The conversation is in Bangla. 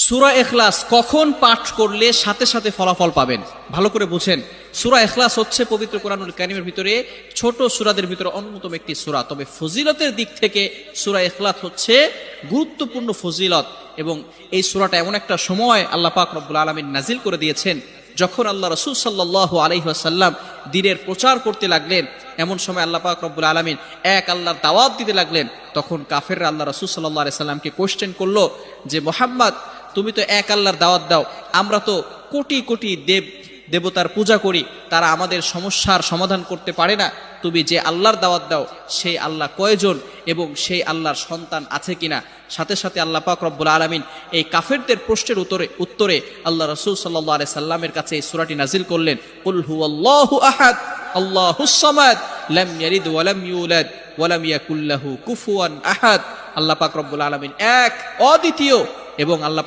সূরা ইখলাস কখন পাঠ করলে সাথে সাথে ফলাফল পাবেন, ভালো করে বুঝেন। সূরা ইখলাস হচ্ছে পবিত্র কোরআনুল কারীমের ভিতরে ছোট সূরাদের ভিতরে অন্যতম একটি সূরা। তবে ফজিলতের দিক থেকে সূরা ইখলাস হচ্ছে গুরুত্বপূর্ণ ফজিলত, এবং এই সূরাটা এমন একটা সময় আল্লাহ পাক রব্বুল আলামিন নাজিল করে দিয়েছেন যখন আল্লাহ রাসূল সাল্লাল্লাহু আলাইহি ওয়াসাল্লাম দ্বীনের প্রচার করতে লাগলেন। এমন সময় আল্লাহ পাক রব্বুল আলামিন এক আল্লাহর দাওয়াত দিতে লাগলেন। তখন কাফেররা আল্লাহ রাসূল সাল্লাল্লাহু আলাইহি সাল্লামকে কোশ্চেন করলো যে, মুহাম্মদ, তুমি তো এক আল্লাহর দাওয়াত দাও, আমরা তো কোটি কোটি দেবতার পূজা করি, তারা আমাদের সমস্যার সমাধান করতে পারে না। তুমি যে আল্লাহর দাওয়াত দাও সেই আল্লাহ কয়জন এবং সেই আল্লাহর সন্তান আছে কিনা? সাথে সাথে আল্লাহ পাক রব্বুল আলামিন এই কাফেরদের প্রশ্নের উত্তরে আল্লাহ রাসূল সাল্লাল্লাহু আলাইহি সাল্লামের কাছে এই সূরাটি নাজিল করলেন, কুল হুয়াল্লাহু আহাদ আল্লাহুস সামাদ লাম ইয়ালিদ ওয়া লাম ইউলাদ ওয়া লাম ইয়াকুল লাহু কুফুয়ান আহাদ। আল্লাহ পাক রব্বুল আলামিন এক, অদ্বিতীয়, এবং আল্লাহ